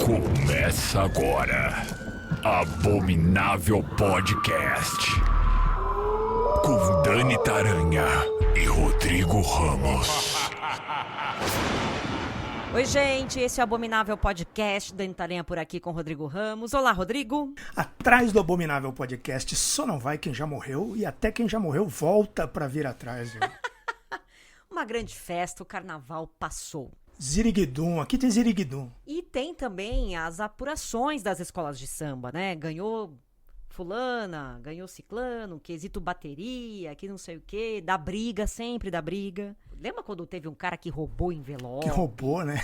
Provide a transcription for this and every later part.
Começa agora, Abominável Podcast, com Dani Taranha e Rodrigo Ramos. Oi, gente, esse é o Abominável Podcast, Dani Taranha por aqui com Rodrigo Ramos. Olá, Rodrigo. Atrás do Abominável Podcast só não vai quem já morreu e até quem já morreu volta pra vir atrás. Uma grande festa, o carnaval passou. Ziriguidum, aqui tem Ziriguidum. E tem também as apurações das escolas de samba, né? Ganhou fulana, ganhou ciclano, quesito bateria, que não sei o quê, dá briga, sempre dá briga. Lembra quando teve um cara que roubou envelope? Que roubou, né?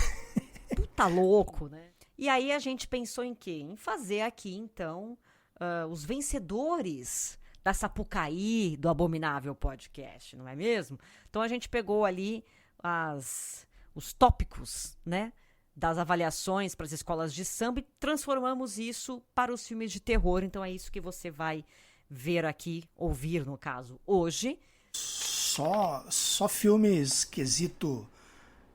Puta louco, né? E aí a gente pensou em quê? Em fazer aqui, então, os vencedores da Sapucaí do Abominável Podcast, não é mesmo? Então a gente pegou ali os tópicos, né, das avaliações para as escolas de samba e transformamos isso para os filmes de terror. Então é isso que você vai ver aqui, ouvir no caso, hoje. Só filmes quesito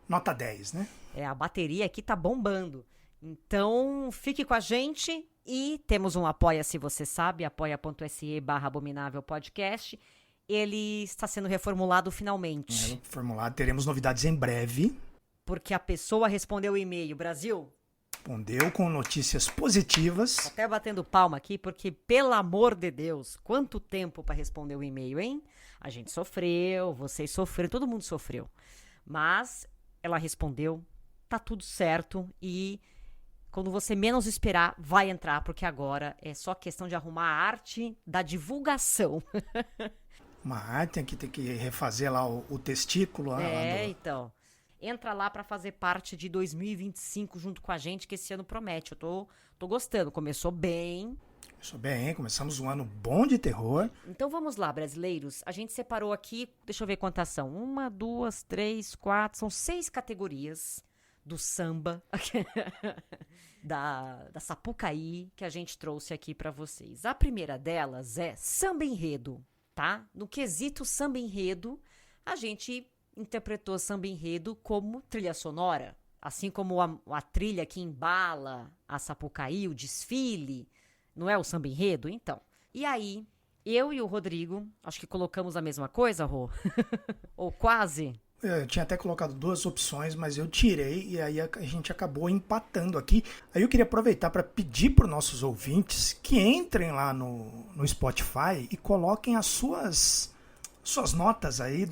nota 10, né? A bateria aqui tá bombando. Então fique com a gente e temos um Apoia-se, você sabe, apoia.se/Abominável Podcast. Ele está sendo reformulado finalmente. Reformulado, teremos novidades em breve. Porque a pessoa respondeu o e-mail, Brasil. Respondeu com notícias positivas. Tô até batendo palma aqui, porque, pelo amor de Deus, quanto tempo para responder o e-mail, hein? A gente sofreu, vocês sofreram, todo mundo sofreu. Mas ela respondeu, tá tudo certo e quando você menos esperar, vai entrar, porque agora é só questão de arrumar a arte da divulgação. Uma arte tem que refazer lá o testículo. Então... Entra lá para fazer parte de 2025 junto com a gente, que esse ano promete. Eu tô gostando. Começou bem. Começamos um ano bom de terror. Então vamos lá, brasileiros. A gente separou aqui, deixa eu ver quantas são. 1, 2, 3, 4, são 6 categorias do samba, da Sapucaí, que a gente trouxe aqui para vocês. A primeira delas é samba enredo, tá? No quesito samba enredo, a gente interpretou samba enredo como trilha sonora, assim como a trilha que embala a Sapucaí, o desfile, não é o samba enredo? Então, e aí, eu e o Rodrigo, acho que colocamos a mesma coisa, Rô? Ou quase? Eu tinha até colocado 2 opções, mas eu tirei e aí a gente acabou empatando aqui. Aí eu queria aproveitar para pedir para os nossos ouvintes que entrem lá no Spotify e coloquem as suas notas aí,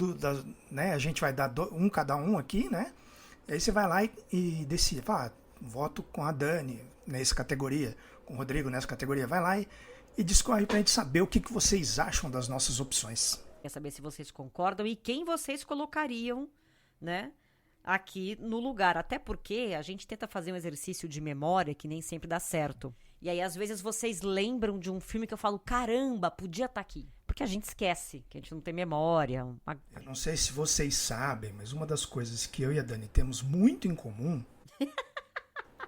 né? A gente vai dar cada um aqui, né? E aí você vai lá e decide, voto com a Dani nessa categoria, com o Rodrigo nessa categoria. Vai lá e discorre pra gente saber o que vocês acham das nossas opções. Quer saber se vocês concordam e quem vocês colocariam, né, aqui no lugar. Até porque a gente tenta fazer um exercício de memória que nem sempre dá certo. E aí, às vezes, vocês lembram de um filme que eu falo, caramba, podia estar aqui. Porque a gente esquece, que a gente não tem memória. Eu não sei se vocês sabem, mas uma das coisas que eu e a Dani temos muito em comum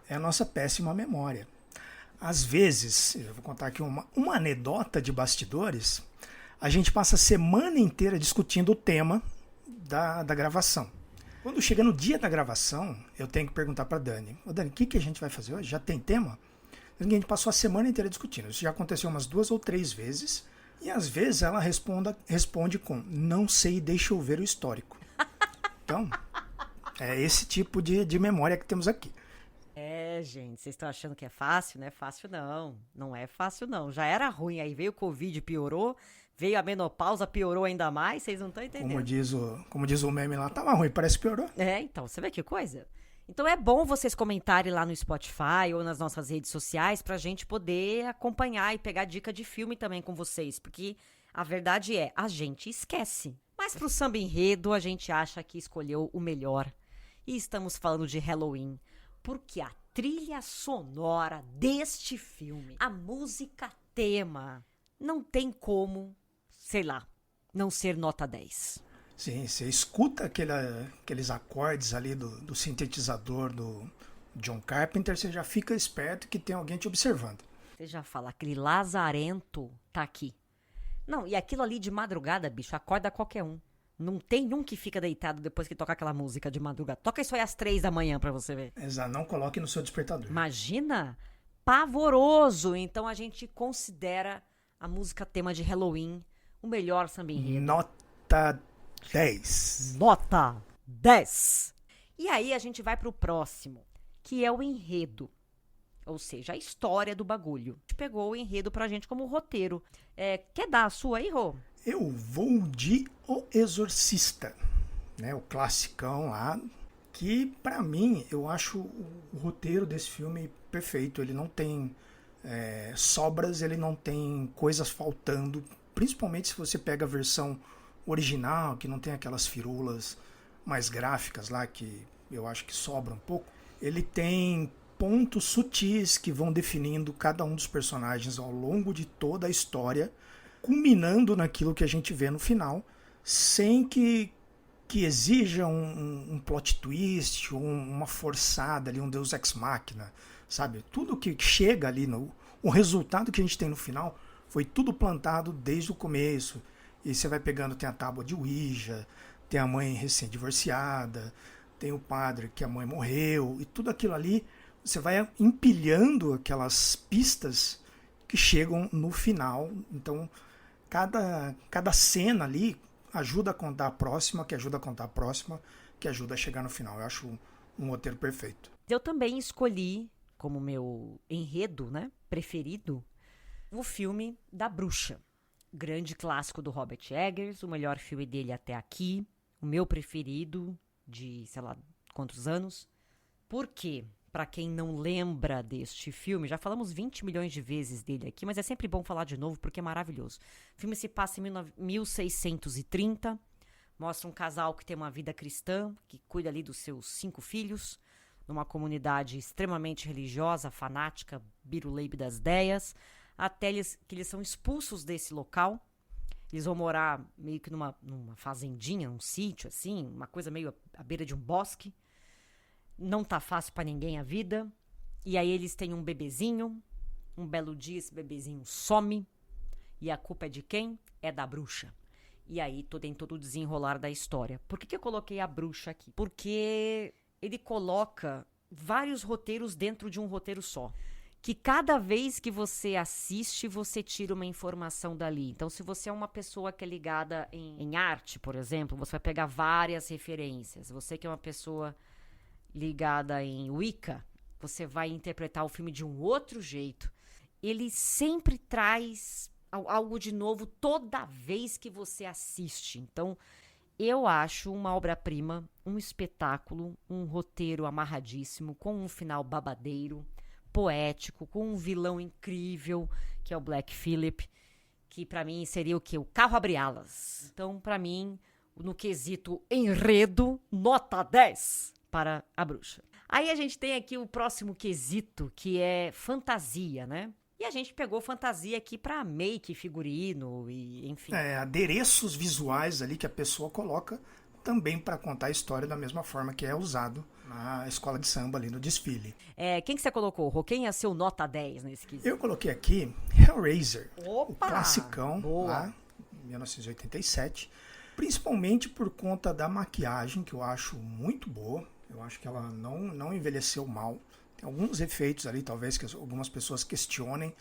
é a nossa péssima memória. Às vezes, eu vou contar aqui uma anedota de bastidores, a gente passa a semana inteira discutindo o tema da gravação. Quando chega no dia da gravação, eu tenho que perguntar para a Dani, Dani, o que a gente vai fazer hoje? Já tem tema? A gente passou a semana inteira discutindo. Isso já aconteceu umas 2 ou 3 vezes. E às vezes ela responde com não sei, deixa eu ver o histórico. Então, é esse tipo de memória que temos aqui. Gente, vocês estão achando que é fácil? Não é fácil não. Não é fácil não. Já era ruim, aí veio o Covid, piorou. Veio a menopausa, piorou ainda mais. Vocês não estão entendendo. Como diz o meme lá, tava ruim, parece que piorou. Então, você vê que coisa? Então é bom vocês comentarem lá no Spotify ou nas nossas redes sociais pra gente poder acompanhar e pegar dica de filme também com vocês, porque a verdade é, a gente esquece. Mas pro samba enredo a gente acha que escolheu o melhor. E estamos falando de Halloween, porque a trilha sonora deste filme, a música tema, não tem como, sei lá, não ser nota 10. Sim, você escuta aqueles acordes ali do sintetizador do John Carpenter, você já fica esperto que tem alguém te observando. Você já fala, aquele lazarento tá aqui. Não, e aquilo ali de madrugada, bicho, acorda qualquer um. Não tem um que fica deitado depois que toca aquela música de madrugada. Toca isso aí às 3 da manhã pra você ver. Exato, não coloque no seu despertador. Imagina? Pavoroso. Então a gente considera a música tema de Halloween o melhor samba enredo. Nota 10. Nota 10. E aí a gente vai pro próximo, que é o enredo. Ou seja, a história do bagulho. A gente pegou o enredo pra gente como roteiro. Quer dar a sua aí, Rô? Eu vou de O Exorcista, né? O classicão lá, que pra mim, eu acho o roteiro desse filme perfeito. Ele não tem sobras, ele não tem coisas faltando, principalmente se você pega a versão original, que não tem aquelas firulas mais gráficas lá, que eu acho que sobra um pouco. Ele tem pontos sutis que vão definindo cada um dos personagens ao longo de toda a história, culminando naquilo que a gente vê no final, sem que exija um plot twist, uma forçada ali, um Deus Ex Machina, sabe? Tudo que chega ali, o resultado que a gente tem no final, foi tudo plantado desde o começo. E você vai pegando, tem a tábua de Ouija, tem a mãe recém-divorciada, tem o padre que a mãe morreu, e tudo aquilo ali, você vai empilhando aquelas pistas que chegam no final. Então, cada cena ali ajuda a contar a próxima, que ajuda a contar a próxima, que ajuda a chegar no final. Eu acho um roteiro perfeito. Eu também escolhi como meu enredo, né, preferido, o filme da Bruxa. Grande clássico do Robert Eggers, o melhor filme dele até aqui, o meu preferido de, sei lá, quantos anos. Por quê? Pra quem não lembra deste filme, já falamos 20 milhões de vezes dele aqui, mas é sempre bom falar de novo porque é maravilhoso. O filme se passa em 1630, mostra um casal que tem uma vida cristã, que cuida ali dos seus 5 filhos, numa comunidade extremamente religiosa, fanática, biruleibe das ideias, até que eles são expulsos desse local. Eles vão morar meio que numa fazendinha, um sítio, assim, uma coisa meio à beira de um bosque. Não tá fácil pra ninguém a vida. E aí eles têm um bebezinho. Um belo dia esse bebezinho some. E a culpa é de quem? É da bruxa. E aí tem todo o desenrolar da história. Por que eu coloquei a bruxa aqui? Porque ele coloca vários roteiros dentro de um roteiro só. Que cada vez que você assiste, você tira uma informação dali. Então, se você é uma pessoa que é ligada em arte, por exemplo, você vai pegar várias referências. Você que é uma pessoa ligada em Wicca, você vai interpretar o filme de um outro jeito. Ele sempre traz algo de novo toda vez que você assiste. Então, eu acho uma obra-prima, um espetáculo, um roteiro amarradíssimo, com um final babadeiro, poético, com um vilão incrível, que é o Black Phillip, que pra mim seria o quê? O carro abre alas. Então, pra mim, no quesito enredo, nota 10 para a bruxa. Aí a gente tem aqui o próximo quesito, que é fantasia, né? E a gente pegou fantasia aqui pra make, figurino e enfim. Adereços visuais ali que a pessoa coloca também para contar a história da mesma forma que é usado na escola de samba ali no desfile. Quem que você colocou, Rô? Quem é seu nota 10 nesse quesito? Eu coloquei aqui Hellraiser, Opa! O classicão, Boa. lá, 1987. Principalmente por conta da maquiagem, que eu acho muito boa. Eu acho que ela não envelheceu mal. Tem alguns efeitos ali, talvez, que algumas pessoas questionem,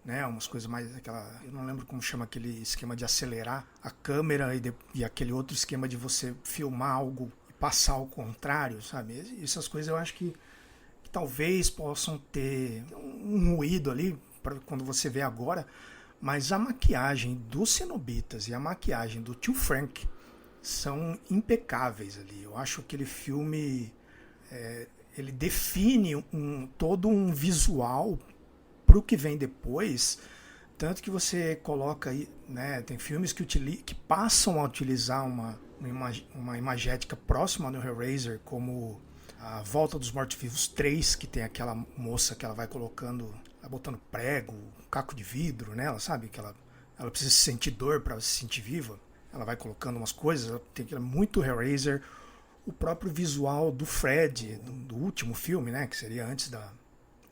né? Umas coisas mais... eu não lembro como chama aquele esquema de acelerar a câmera e aquele outro esquema de você filmar algo e passar ao contrário, sabe? Essas coisas eu acho que talvez possam ter um ruído ali para quando você vê agora, mas a maquiagem dos cenobitas e a maquiagem do tio Frank são impecáveis ali. Eu acho que aquele filme ele define todo um visual para o que vem depois, tanto que você coloca aí, né, tem filmes que passam a utilizar uma imagética próxima no Hellraiser, como A Volta dos Mortos-Vivos 3, que tem aquela moça que ela vai colocando, botando prego, caco de vidro nela, sabe? Que ela precisa sentir dor para se sentir viva. Ela vai colocando umas coisas, tem muito Hellraiser. O próprio visual do Fred, do último filme, né? Que seria antes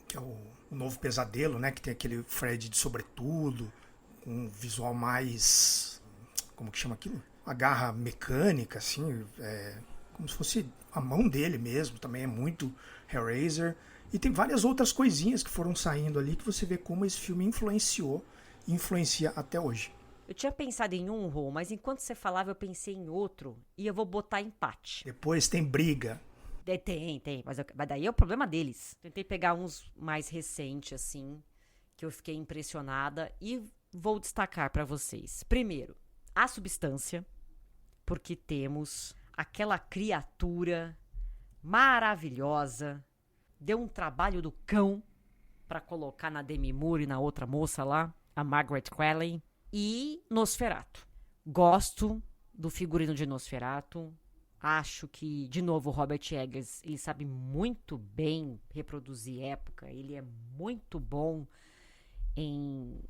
que é o Novo Pesadelo, né? Que tem aquele Fred de sobretudo, com um visual mais... Como que chama aquilo? a garra mecânica, assim, como se fosse a mão dele mesmo, também é muito Hellraiser. E tem várias outras coisinhas que foram saindo ali que você vê como esse filme influenciou e influencia até hoje. Eu tinha pensado em um, Rô, mas enquanto você falava eu pensei em outro e eu vou botar empate. Depois tem briga. Tem, mas daí é o problema deles. Tentei pegar uns mais recentes, assim, que eu fiquei impressionada e vou destacar pra vocês. Primeiro, A Substância, porque temos aquela criatura maravilhosa, deu um trabalho do cão pra colocar na Demi Moore e na outra moça lá, a Margaret Qualley, e Nosferatu. Gosto do figurino de Nosferatu. Acho que, de novo, o Robert Eggers, ele sabe muito bem reproduzir época. Ele é muito bom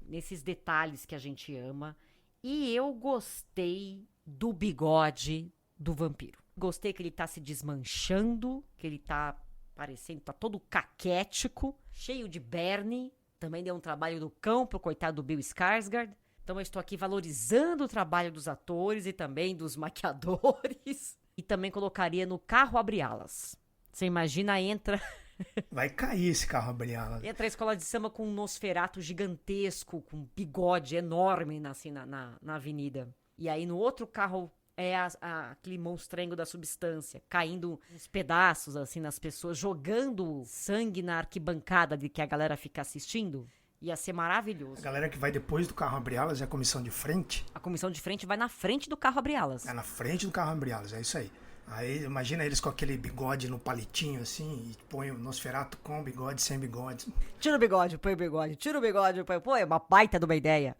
nesses detalhes que a gente ama. E eu gostei do bigode do vampiro. Gostei que ele tá se desmanchando, que ele tá parecendo, tá todo caquético, cheio de berne. Também deu um trabalho do cão pro coitado do Bill Skarsgård. Então eu estou aqui valorizando o trabalho dos atores e também dos maquiadores. E também colocaria no carro abre-alas. Você imagina, entra... Vai cair esse carro abre-alas. Entra a escola de samba com um Nosferatu gigantesco, com um bigode enorme assim, na avenida. E aí no outro carro é aquele monstrengo da Substância, caindo uns pedaços assim nas pessoas, jogando sangue na arquibancada de que a galera fica assistindo. Ia ser maravilhoso. A galera que vai depois do carro abre-alas é a comissão de frente. A comissão de frente vai na frente do carro abre-alas. É na frente do carro abre-alas, é isso aí. Aí imagina eles com aquele bigode no palitinho assim, e põe o Nosferatu com bigode, sem bigode. Tira o bigode, põe o bigode, tira o bigode, põe... Pô, é uma baita de uma ideia.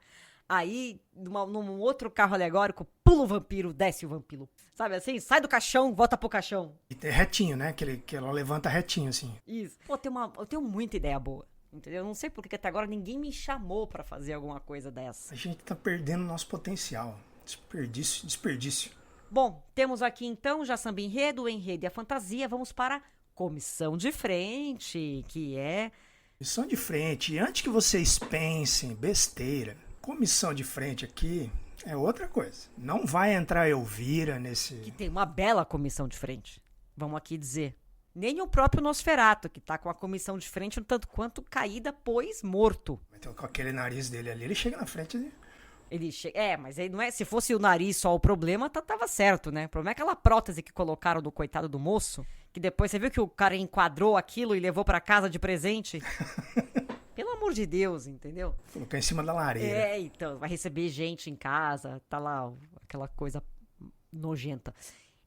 Aí, num outro carro alegórico, pula o vampiro, desce o vampiro. Sabe assim? Sai do caixão, volta pro caixão. E é retinho, né? Que ela levanta retinho assim. Isso. Pô, eu tenho muita ideia boa. Entendeu? Eu não sei porque até agora ninguém me chamou pra fazer alguma coisa dessa. A gente tá perdendo nosso potencial. Desperdício. Bom, temos aqui então já samba enredo, o enredo e a fantasia. Vamos para a comissão de frente, que é... Comissão de frente. E antes que vocês pensem besteira, comissão de frente aqui é outra coisa. Não vai entrar Elvira nesse... Que tem uma bela comissão de frente. Vamos aqui dizer. Nem o próprio Nosferatu, que tá com a comissão de frente um tanto quanto caída, pois morto. Então, com aquele nariz dele ali, ele chega na frente e... Ele chega... mas aí não é... Se fosse o nariz só o problema, tava certo, né? O problema é aquela prótese que colocaram do coitado do moço, que depois você viu que o cara enquadrou aquilo e levou pra casa de presente? Pelo amor de Deus, entendeu? Colocou em cima da lareira. É, então, vai receber gente em casa, tá lá aquela coisa nojenta.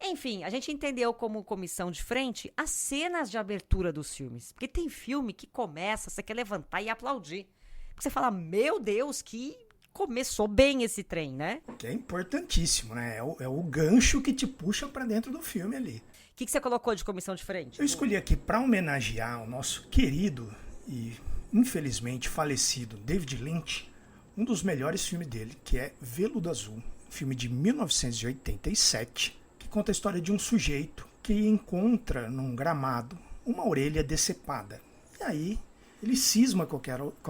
Enfim, a gente entendeu como comissão de frente as cenas de abertura dos filmes. Porque tem filme que começa, você quer levantar e aplaudir. Porque você fala, meu Deus, que começou bem esse trem, né? Que é importantíssimo, né? É o gancho que te puxa pra dentro do filme ali. O que você colocou de comissão de frente? Eu escolhi aqui pra homenagear o nosso querido e infelizmente falecido David Lynch, um dos melhores filmes dele, que é Veludo Azul, um filme de 1987, que conta a história de um sujeito que encontra num gramado uma orelha decepada. E aí ele cisma com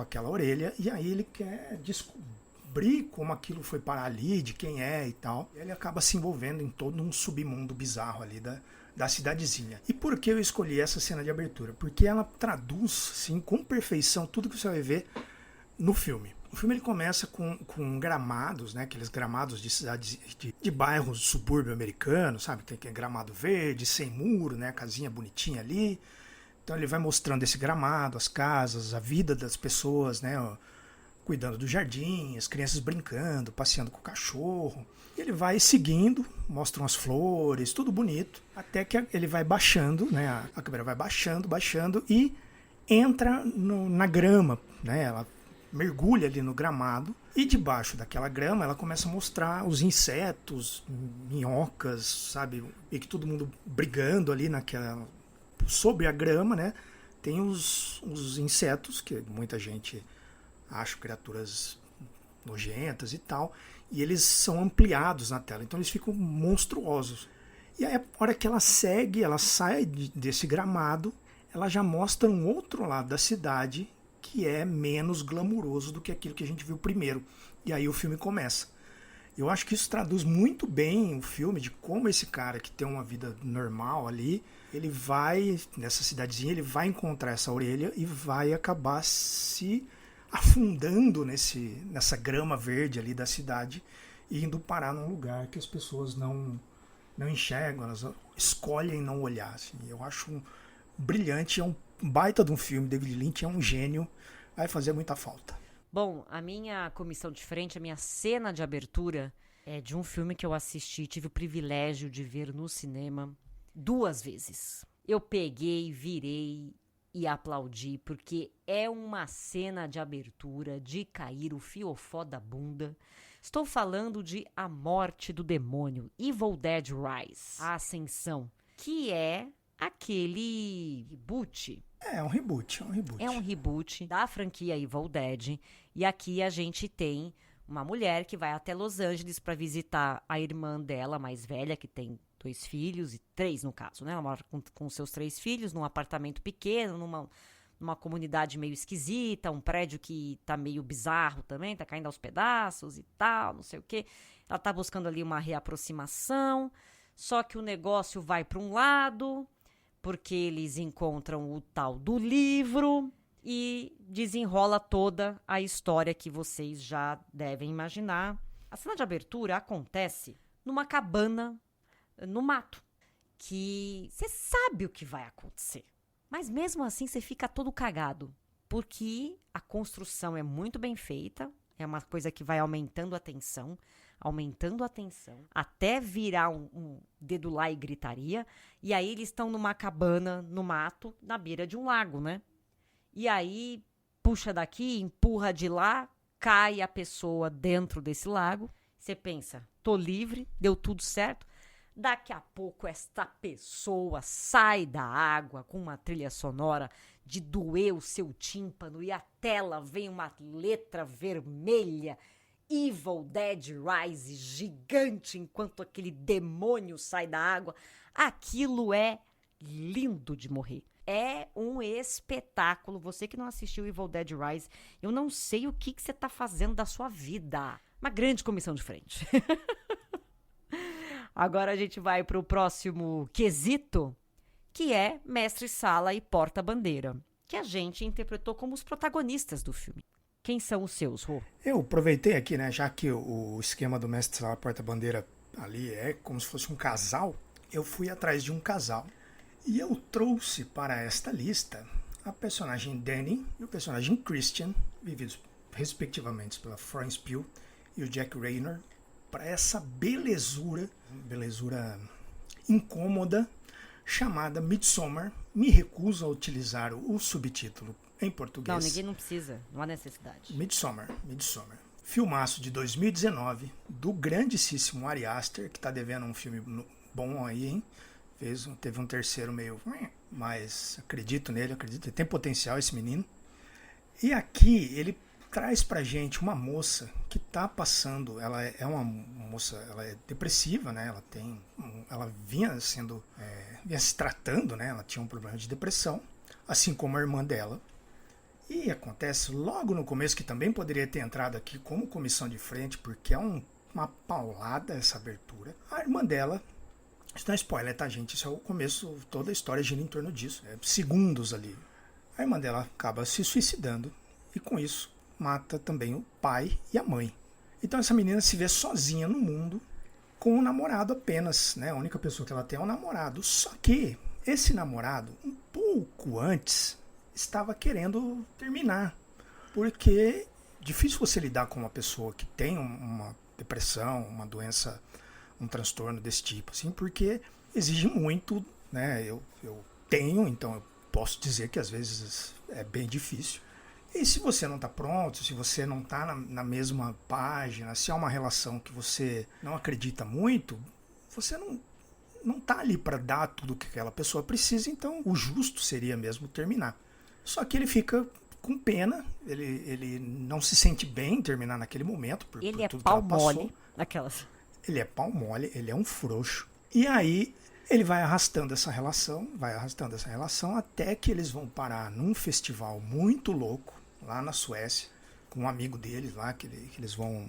aquela orelha e aí ele quer descobrir como aquilo foi parar ali, de quem é e tal. E ele acaba se envolvendo em todo um submundo bizarro ali da cidadezinha. E por que eu escolhi essa cena de abertura? Porque ela traduz, sim, com perfeição tudo que você vai ver no filme. O filme ele começa com gramados, né? Aqueles gramados de cidades, de bairros de subúrbio americano, sabe? Tem aquele gramado verde, sem muro, né? Casinha bonitinha ali. Então ele vai mostrando esse gramado, as casas, a vida das pessoas, né? Cuidando do jardim, as crianças brincando, passeando com o cachorro. E ele vai seguindo, mostra umas flores, tudo bonito, até que ele vai baixando, né? A câmera vai baixando e entra na grama, né? Ela mergulha ali no gramado e debaixo daquela grama ela começa a mostrar os insetos, minhocas, sabe? E que todo mundo brigando ali sobre a grama, né? Tem os insetos, que muita gente acha criaturas nojentas e tal, e eles são ampliados na tela, então eles ficam monstruosos. E aí, a hora que ela sai desse gramado, ela já mostra um outro lado da cidade que é menos glamuroso do que aquilo que a gente viu primeiro. E aí o filme começa. Eu acho que isso traduz muito bem o filme, de como esse cara que tem uma vida normal ali, ele vai, nessa cidadezinha, ele vai encontrar essa orelha e vai acabar se afundando nessa grama verde ali da cidade e indo parar num lugar que as pessoas não enxergam, elas escolhem não olhar. Assim. Eu acho brilhante, é um baita de um filme, David Lynch é um gênio, vai fazer muita falta. Bom, a minha comissão de frente, a minha cena de abertura é de um filme que eu assisti, tive o privilégio de ver no cinema 2 vezes. Eu peguei, virei e aplaudi, porque é uma cena de abertura de cair o fiofó da bunda. Estou falando de A Morte do Demônio, Evil Dead Rise, A Ascensão, que é aquele reboot. É um reboot. É um reboot da franquia Evil Dead. E aqui a gente tem uma mulher que vai até Los Angeles para visitar a irmã dela, mais velha, que tem 2 filhos, e 3 no caso, né? Ela mora com seus 3 filhos num apartamento pequeno, numa comunidade meio esquisita, um prédio que tá meio bizarro também, tá caindo aos pedaços e tal, não sei o quê. Ela tá buscando ali uma reaproximação, só que o negócio vai para um lado, porque eles encontram o tal do livro e desenrola toda a história que vocês já devem imaginar. A cena de abertura acontece numa cabana no mato, que você sabe o que vai acontecer. Mas mesmo assim você fica todo cagado, porque a construção é muito bem feita, é uma coisa que vai aumentando a tensão, até virar um dedo lá e gritaria. E aí eles estão numa cabana no mato, na beira de um lago, né? E aí puxa daqui, empurra de lá, cai a pessoa dentro desse lago. Você pensa, tô livre, deu tudo certo. Daqui a pouco esta pessoa sai da água com uma trilha sonora de doer o seu tímpano e a tela vem uma letra vermelha, Evil Dead Rise, gigante, enquanto aquele demônio sai da água. Aquilo é lindo de morrer. É um espetáculo. Você que não assistiu Evil Dead Rise, eu não sei o que você tá fazendo da sua vida. Uma grande comissão de frente. Agora a gente vai para o próximo quesito, que é Mestre Sala e Porta-Bandeira, que a gente interpretou como os protagonistas do filme. Quem são os seus, Rô? Eu aproveitei aqui, né, já que o esquema do Mestre Sala e Porta-Bandeira ali é como se fosse um casal, eu fui atrás de um casal e eu trouxe para esta lista a personagem Danny e o personagem Christian, vividos respectivamente pela Florence Pugh e o Jack Reynor, para essa belezura incômoda chamada Midsommar. Me recuso a utilizar o subtítulo em português. Não, ninguém não precisa, não há necessidade. Midsommar. Filmaço de 2019 do grandíssimo Ari Aster, que tá devendo um filme bom aí, hein? Teve um terceiro meio, mas acredito nele, tem potencial esse menino. E aqui ele traz pra gente uma moça que tá passando, ela é uma moça, ela é depressiva, né? Ela vinha se tratando, né? Ela tinha um problema de depressão, assim como a irmã dela. E acontece logo no começo, que também poderia ter entrado aqui como comissão de frente, porque é uma paulada essa abertura. A irmã dela, isso não é spoiler, tá, gente? Isso é o começo, toda a história gira em torno disso, segundos ali. A irmã dela acaba se suicidando e com isso mata também o pai e a mãe. Então essa menina se vê sozinha no mundo com um namorado apenas, né? A única pessoa que ela tem é um namorado. Só que esse namorado, um pouco antes, estava querendo terminar. Porque é difícil você lidar com uma pessoa que tem uma depressão, uma doença, um transtorno desse tipo, assim, porque exige muito, né? Eu tenho, então eu posso dizer que às vezes é bem difícil. E se você não está pronto, se você não está na mesma página, se é uma relação que você não acredita muito, você não está ali para dar tudo que aquela pessoa precisa, então o justo seria mesmo terminar. Só que ele fica com pena, ele não se sente bem em terminar naquele momento, por tudo que ela passou. Ele é pau mole, ele é um frouxo. E aí ele vai arrastando essa relação até que eles vão parar num festival muito louco, lá na Suécia, com um amigo deles lá, que eles vão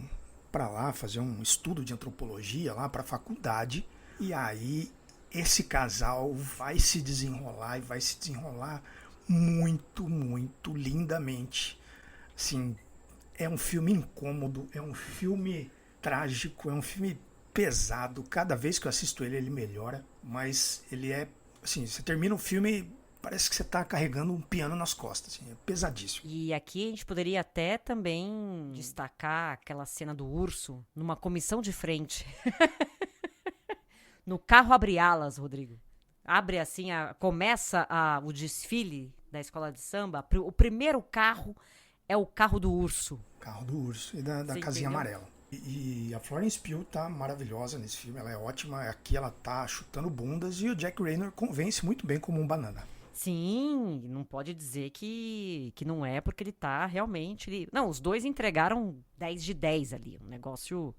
para lá fazer um estudo de antropologia lá para a faculdade. E aí esse casal vai se desenrolar e vai se desenrolar muito, muito lindamente. Assim, é um filme incômodo, é um filme trágico, é um filme pesado. Cada vez que eu assisto ele melhora, mas ele é, assim, você termina o filme, parece que você está carregando um piano nas costas, assim, é pesadíssimo. E aqui a gente poderia até também destacar aquela cena do urso numa comissão de frente. No carro abre alas, Rodrigo. Abre assim, começa o desfile da escola de samba. O primeiro carro é o carro do urso. Carro do urso e da casinha amarela. E a Florence Pugh tá maravilhosa nesse filme, ela é ótima. Aqui ela tá chutando bundas e o Jack Reynor convence muito bem como um banana. Sim, não pode dizer que não é, porque ele tá realmente... Não, os dois entregaram 10 de 10 ali. O negócio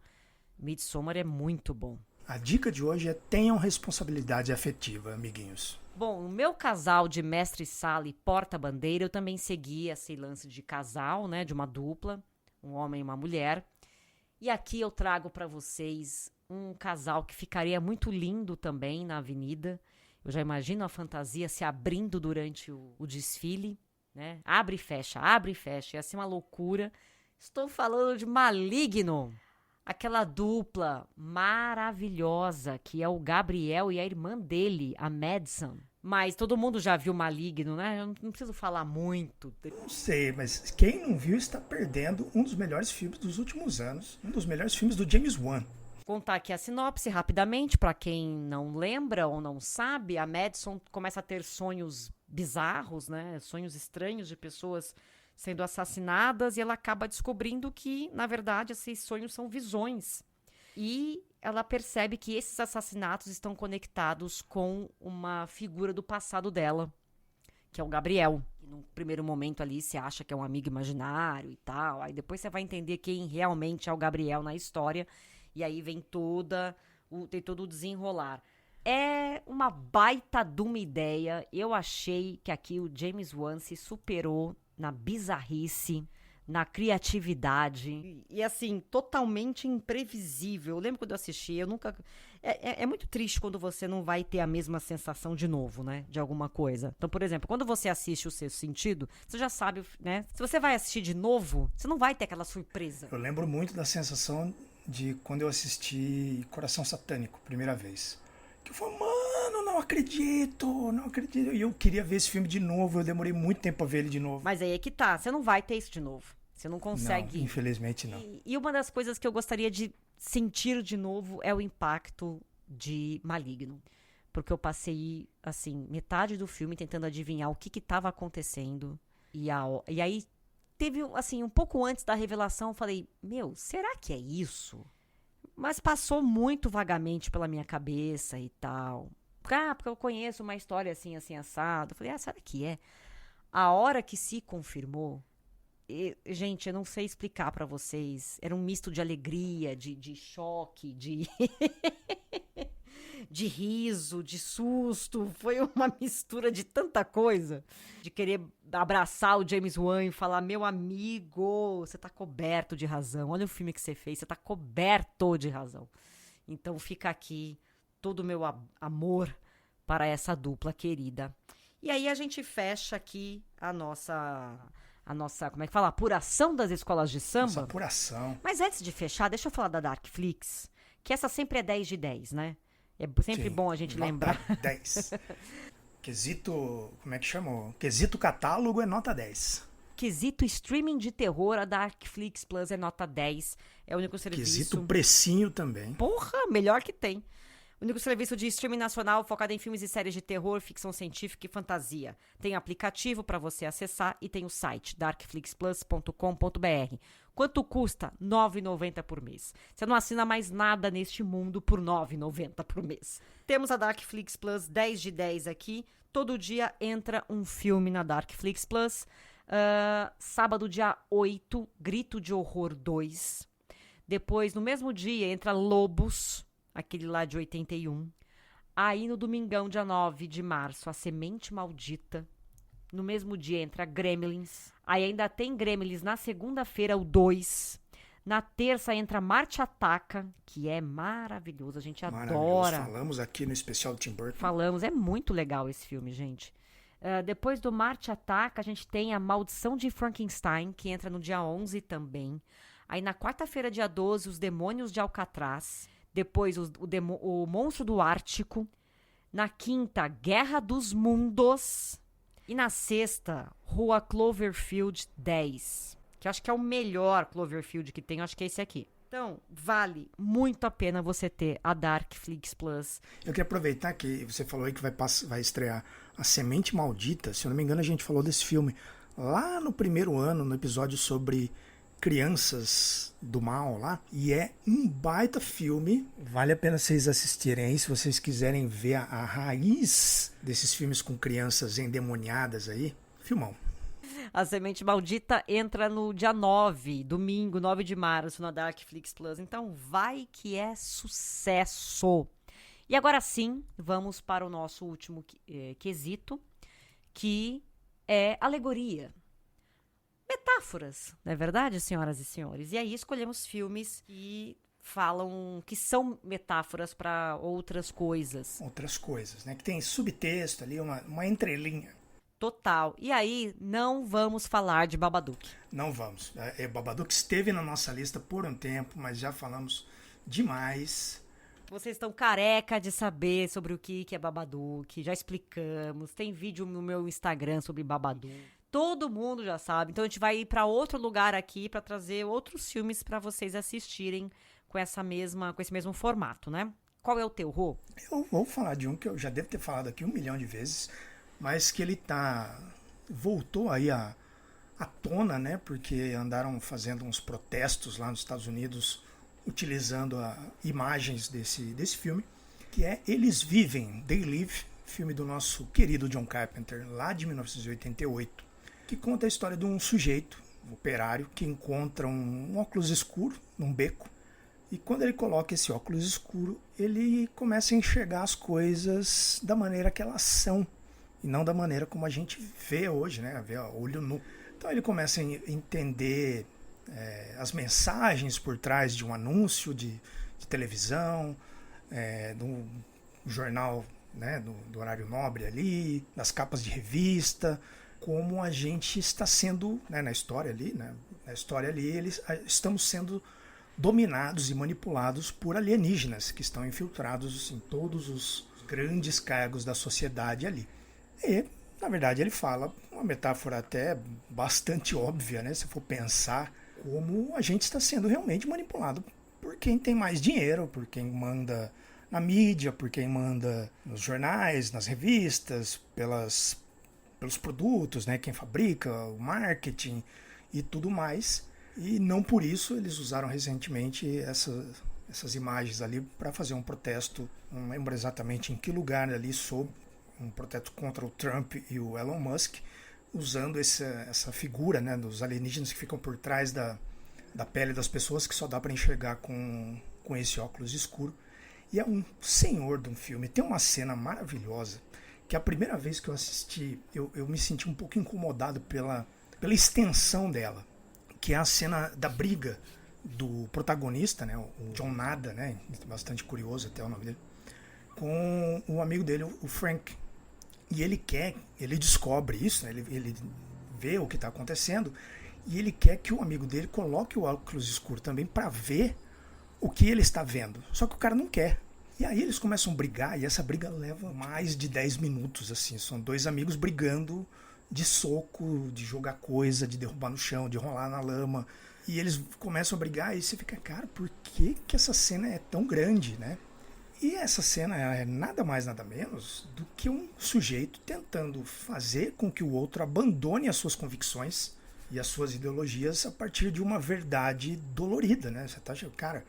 Midsommar é muito bom. A dica de hoje é: tenham responsabilidade afetiva, amiguinhos. Bom, no meu casal de mestre-sala e porta-bandeira, eu também segui esse lance de casal, né, de uma dupla, um homem e uma mulher. E aqui eu trago para vocês um casal que ficaria muito lindo também na avenida. Eu já imagino a fantasia se abrindo durante o desfile, né? Abre e fecha, ia ser uma loucura. Estou falando de Maligno. Aquela dupla maravilhosa que é o Gabriel e a irmã dele, a Madison. Mas todo mundo já viu Maligno, né? Eu não preciso falar muito. Não sei, mas quem não viu está perdendo um dos melhores filmes dos últimos anos. Um dos melhores filmes do James Wan. Vou contar aqui a sinopse rapidamente, para quem não lembra ou não sabe. A Madison começa a ter sonhos bizarros, né? Sonhos estranhos de pessoas sendo assassinadas, e ela acaba descobrindo que, na verdade, esses sonhos são visões. E ela percebe que esses assassinatos estão conectados com uma figura do passado dela, que é o Gabriel. E no primeiro momento ali você acha que é um amigo imaginário e tal, aí depois você vai entender quem realmente é o Gabriel na história, e aí vem tem todo o desenrolar. É uma baita de uma ideia. Eu achei que aqui o James Wan se superou na bizarrice, na criatividade. E assim, totalmente imprevisível. Eu lembro quando eu assisti, eu nunca... É muito triste quando você não vai ter a mesma sensação de novo, né? De alguma coisa. Então, por exemplo, quando você assiste O Sexto Sentido, você já sabe, né? Se você vai assistir de novo, você não vai ter aquela surpresa. Eu lembro muito da sensação de quando eu assisti Coração Satânico, primeira vez. Que eu falei, mano, não acredito. E eu queria ver esse filme de novo, eu demorei muito tempo pra ver ele de novo. Mas aí é que tá, você não vai ter isso de novo. Você não consegue. Não, infelizmente não. E uma das coisas que eu gostaria de sentir de novo é o impacto de Maligno. Porque eu passei, assim, metade do filme tentando adivinhar o que estava acontecendo. E aí teve, assim, um pouco antes da revelação, eu falei, será que é isso? Mas passou muito vagamente pela minha cabeça e tal. Porque eu conheço uma história assim, assim, assado. Eu falei, será que é? A hora que se confirmou, gente, eu não sei explicar pra vocês. Era um misto de alegria, de choque, de de riso, de susto. Foi uma mistura de tanta coisa. De querer abraçar o James Wan e falar, meu amigo, você tá coberto de razão. Olha o filme que você fez, você tá coberto de razão. Então fica aqui todo o meu amor para essa dupla querida. E aí a gente fecha aqui a nossa, como é que fala? Apuração das escolas de samba. Nossa, apuração. Mas antes de fechar, deixa eu falar da Darkflix, que essa sempre é 10 de 10, né? É sempre bom a gente nota lembrar. 10. Quesito, como é que chama? Quesito catálogo é nota 10. Quesito streaming de terror, a Darkflix Plus é nota 10. É o único serviço... Quesito precinho também. Porra, melhor que tem. O único serviço de streaming nacional focado em filmes e séries de terror, ficção científica e fantasia. Tem aplicativo para você acessar e tem o site darkflixplus.com.br. Quanto custa? R$ 9,90 por mês. Você não assina mais nada neste mundo por R$ 9,90 por mês. Temos a Darkflix Plus 10 de 10 aqui. Todo dia entra um filme na Darkflix Plus. Sábado, dia 8, Grito de Horror 2. Depois, no mesmo dia, entra Lobos, aquele lá de 81. Aí, no domingão, dia 9 de março, A Semente Maldita. No mesmo dia entra Gremlins. Aí ainda tem Gremlins na segunda-feira, o 2. Na terça entra Marte Ataca, que é maravilhoso, a gente Maravilhoso. adora. Falamos aqui no especial do Tim Burton. Falamos, é muito legal esse filme, gente. Depois do Marte Ataca, a gente tem A Maldição de Frankenstein, que entra no dia 11 também. Aí na quarta-feira, dia 12, Os Demônios de Alcatraz. Depois o Monstro do Ártico. Na quinta, Guerra dos Mundos. E na sexta, Rua Cloverfield 10. Que eu acho que é o melhor Cloverfield que tem, eu acho que é esse aqui. Então, vale muito a pena você ter a Darkflix Plus. Eu queria aproveitar que você falou aí que vai estrear A Semente Maldita. Se eu não me engano, a gente falou desse filme lá no primeiro ano, no episódio sobre crianças do mal lá. E é um baita filme. Vale a pena vocês assistirem aí, se vocês quiserem ver a raiz desses filmes com crianças endemoniadas aí. Filmão. A Semente Maldita entra no dia 9, domingo, 9 de março, na Darkflix Plus. Então, vai que é sucesso. E agora sim, vamos para o nosso último quesito, que é alegoria. Metáforas, não é verdade, senhoras e senhores? E aí escolhemos filmes que são metáforas para outras coisas. Outras coisas, né? Que tem subtexto ali, uma entrelinha. Total. E aí, não vamos falar de Babadook. Não vamos. Babadook esteve na nossa lista por um tempo, mas já falamos demais. Vocês estão careca de saber sobre o que é Babadook. Já explicamos. Tem vídeo no meu Instagram sobre Babadook. Todo mundo já sabe. Então a gente vai ir para outro lugar aqui para trazer outros filmes para vocês assistirem com esse mesmo formato, né? Qual é o teu, Rô? Eu vou falar de um que eu já devo ter falado aqui 1 milhão de vezes, mas que ele voltou aí à tona, né? Porque andaram fazendo uns protestos lá nos Estados Unidos utilizando imagens desse filme, que é Eles Vivem, They Live, filme do nosso querido John Carpenter, lá de 1988, que conta a história de um sujeito, um operário, que encontra um óculos escuro num beco, e quando ele coloca esse óculos escuro, ele começa a enxergar as coisas da maneira que elas são, e não da maneira como a gente vê hoje, né? Vê a olho nu. Então ele começa a entender as mensagens por trás de um anúncio de televisão, do jornal, né, do horário nobre ali, das capas de revista, como a gente está sendo, né, na história ali, estamos sendo dominados e manipulados por alienígenas que estão infiltrados em todos os grandes cargos da sociedade ali. E, na verdade, ele fala uma metáfora até bastante óbvia, né? Se for pensar como a gente está sendo realmente manipulado por quem tem mais dinheiro, por quem manda na mídia, por quem manda nos jornais, nas revistas, pelos produtos, né? Quem fabrica, o marketing e tudo mais. E não por isso eles usaram recentemente essas imagens ali para fazer um protesto, não lembro exatamente em que lugar ali, sobre um protesto contra o Trump e o Elon Musk, usando essa figura, né, dos alienígenas que ficam por trás da pele das pessoas, que só dá para enxergar com esse óculos escuro. E é um senhor de um filme. Tem uma cena maravilhosa, que a primeira vez que eu assisti, eu me senti um pouco incomodado pela extensão dela, que é a cena da briga do protagonista, né, o John Nada, né, bastante curioso até o nome dele, com o amigo dele, o Frank. E ele descobre isso, né? Ele vê o que está acontecendo e ele quer que o amigo dele coloque o óculos escuro também para ver o que ele está vendo. Só que o cara não quer. E aí eles começam a brigar e essa briga leva mais de 10 minutos, assim. São dois amigos brigando de soco, de jogar coisa, de derrubar no chão, de rolar na lama. E eles começam a brigar e você fica, cara, por que essa cena é tão grande, né? E essa cena é nada mais, nada menos do que um sujeito tentando fazer com que o outro abandone as suas convicções e as suas ideologias a partir de uma verdade dolorida, né? Você tá achando, cara,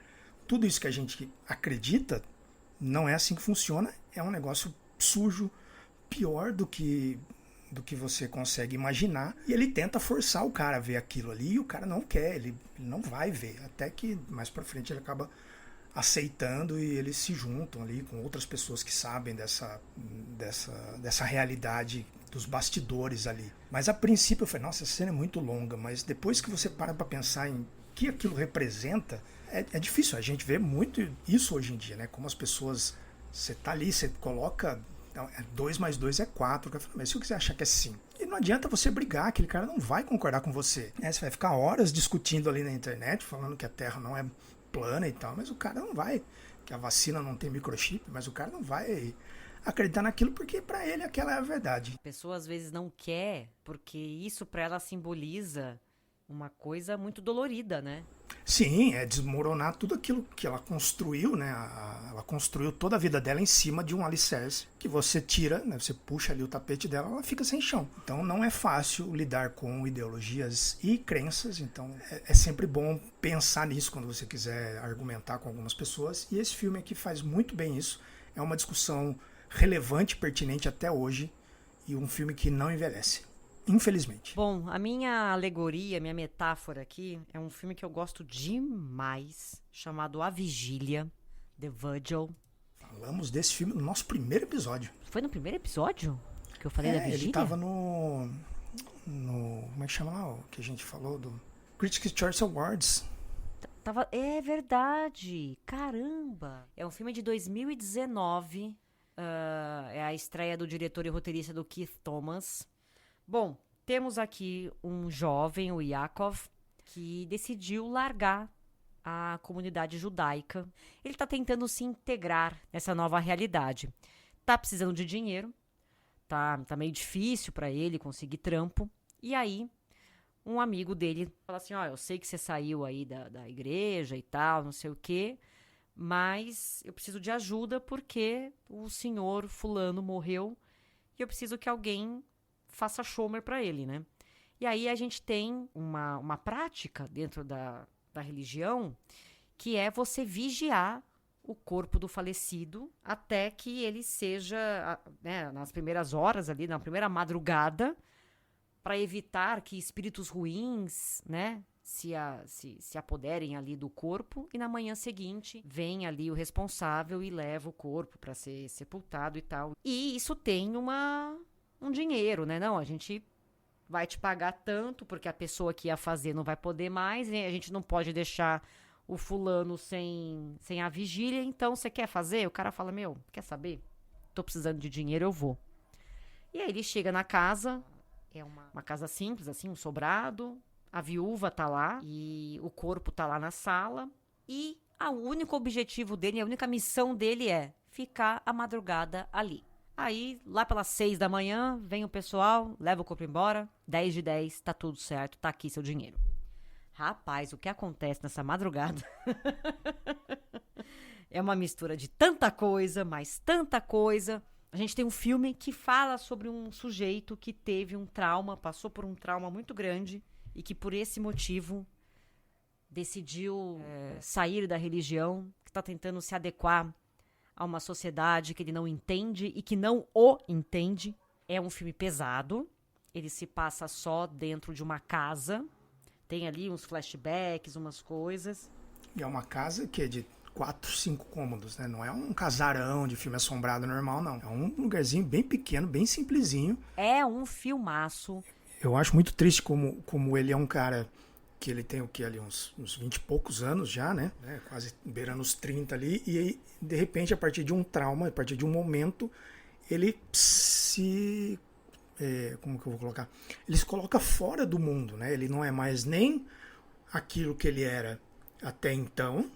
tudo isso que a gente acredita não é assim que funciona, é um negócio sujo, pior do que você consegue imaginar, e ele tenta forçar o cara a ver aquilo ali e o cara não quer, ele não vai ver, até que mais pra frente ele acaba aceitando e eles se juntam ali com outras pessoas que sabem dessa realidade dos bastidores ali. Mas a princípio eu falei, nossa, essa cena é muito longa, mas depois que você para pra pensar em que aquilo representa, é difícil. A gente vê muito isso hoje em dia, né? Como as pessoas... Você tá ali, você coloca... 2 mais 2 é 4. Mas se você achar que é 5... E não adianta você brigar, aquele cara não vai concordar com você. Você vai ficar horas discutindo ali na internet, falando que a Terra não é plana e tal, mas o cara não vai... Que a vacina não tem microchip, mas o cara não vai acreditar naquilo porque para ele aquela é a verdade. A pessoa às vezes não quer, porque isso para ela simboliza uma coisa muito dolorida, né? Sim, é desmoronar tudo aquilo que ela construiu, né? Ela construiu toda a vida dela em cima de um alicerce que você tira, né? Você puxa ali o tapete dela, ela fica sem chão. Então não é fácil lidar com ideologias e crenças, então é sempre bom pensar nisso quando você quiser argumentar com algumas pessoas. E esse filme aqui faz muito bem isso. É uma discussão relevante, pertinente até hoje, e um filme que não envelhece. Infelizmente. Bom, a minha alegoria, minha metáfora aqui é um filme que eu gosto demais, chamado A Vigília, The Vigil. Falamos desse filme no nosso primeiro episódio. Foi no primeiro episódio que eu falei da Vigília? Ele tava no... Como é que chama lá? O que a gente falou do Critics' Choice Awards. É verdade. Caramba. É um filme de 2019. É a estreia do diretor e roteirista do Keith Thomas. Bom, temos aqui um jovem, o Yakov, que decidiu largar a comunidade judaica. Ele está tentando se integrar nessa nova realidade. Tá precisando de dinheiro, tá meio difícil para ele conseguir trampo. E aí, um amigo dele fala assim, eu sei que você saiu aí da igreja e tal, não sei o quê, mas eu preciso de ajuda porque o senhor fulano morreu e eu preciso que alguém faça shomer para ele, né? E aí a gente tem uma prática dentro da religião que é você vigiar o corpo do falecido até que ele seja, né, nas primeiras horas ali, na primeira madrugada, para evitar que espíritos ruins, né, se apoderem ali do corpo, e na manhã seguinte vem ali o responsável e leva o corpo para ser sepultado e tal. E isso tem um dinheiro, né? Não, a gente vai te pagar tanto porque a pessoa que ia fazer não vai poder mais, e a gente não pode deixar o fulano sem a vigília, então você quer fazer? O cara fala, quer saber? Tô precisando de dinheiro, eu vou. E aí ele chega na casa, é uma casa simples, assim, um sobrado, a viúva tá lá e o corpo tá lá na sala, e o único objetivo dele, a única missão dele é ficar a madrugada ali. Aí, lá pelas 6 da manhã, vem o pessoal, leva o corpo embora, 10 de 10, tá tudo certo, tá aqui seu dinheiro. Rapaz, o que acontece nessa madrugada é uma mistura de tanta coisa, mais tanta coisa. A gente tem um filme que fala sobre um sujeito que teve um trauma, passou por um trauma muito grande e que por esse motivo decidiu sair da religião, que tá tentando se adequar a uma sociedade que ele não entende e que não o entende. É um filme pesado, ele se passa só dentro de uma casa, tem ali uns flashbacks, umas coisas. E é uma casa que é de 4, 5 cômodos, né? Não é um casarão de filme assombrado normal, não. É um lugarzinho bem pequeno, bem simplesinho. É um filmaço. Eu acho muito triste como ele é um cara que ele tem o que ali, uns 20 e poucos anos já, né? Quase beirando os 30 ali, e aí, de repente, a partir de um trauma, a partir de um momento, ele se... como que eu vou colocar? Ele se coloca fora do mundo, né? Ele não é mais nem aquilo que ele era até então,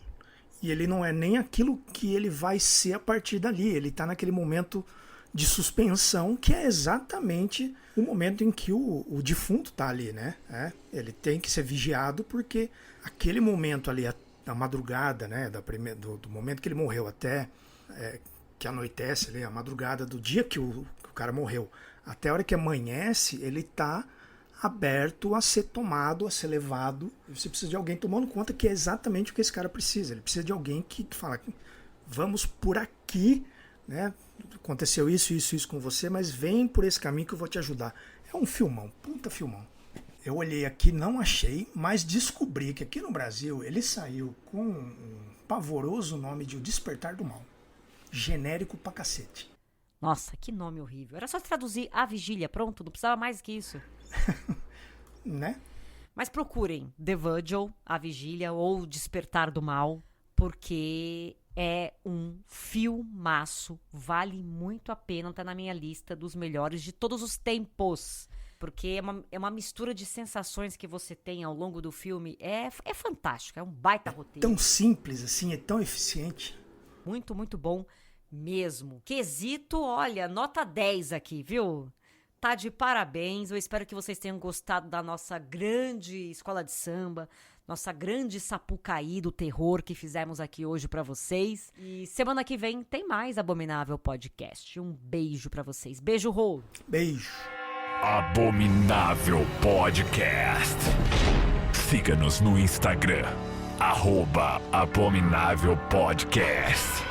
e ele não é nem aquilo que ele vai ser a partir dali. Ele está naquele momento de suspensão, que é exatamente o momento em que o defunto está ali, né? Ele tem que ser vigiado porque aquele momento ali, a madrugada, né? Do momento que ele morreu até que anoitece ali, a madrugada do dia que o cara morreu, até a hora que amanhece, ele está aberto a ser tomado, a ser levado. Você precisa de alguém tomando conta, que é exatamente o que esse cara precisa. Ele precisa de alguém que fala, vamos por aqui, né? Aconteceu isso com você, mas vem por esse caminho que eu vou te ajudar. É um filmão, puta filmão. Eu olhei aqui, não achei, mas descobri que aqui no Brasil ele saiu com um pavoroso nome de O Despertar do Mal. Genérico pra cacete. Nossa, que nome horrível. Era só traduzir A Vigília, pronto, não precisava mais que isso. Né? Mas procurem The Vigil, A Vigília ou Despertar do Mal, porque é um filmaço, vale muito a pena, tá na minha lista dos melhores de todos os tempos. Porque é uma mistura de sensações que você tem ao longo do filme. É fantástico, é um baita roteiro. Tão simples assim, é tão eficiente. Muito, muito bom mesmo. Quesito, olha, nota 10 aqui, viu? Tá de parabéns. Eu espero que vocês tenham gostado da nossa grande escola de samba, nossa grande Sapucaí do terror que fizemos aqui hoje pra vocês. E semana que vem tem mais Abominável Podcast. Um beijo pra vocês. Beijo, Rô. Beijo. Abominável Podcast. Siga-nos no Instagram, @Abominável Podcast.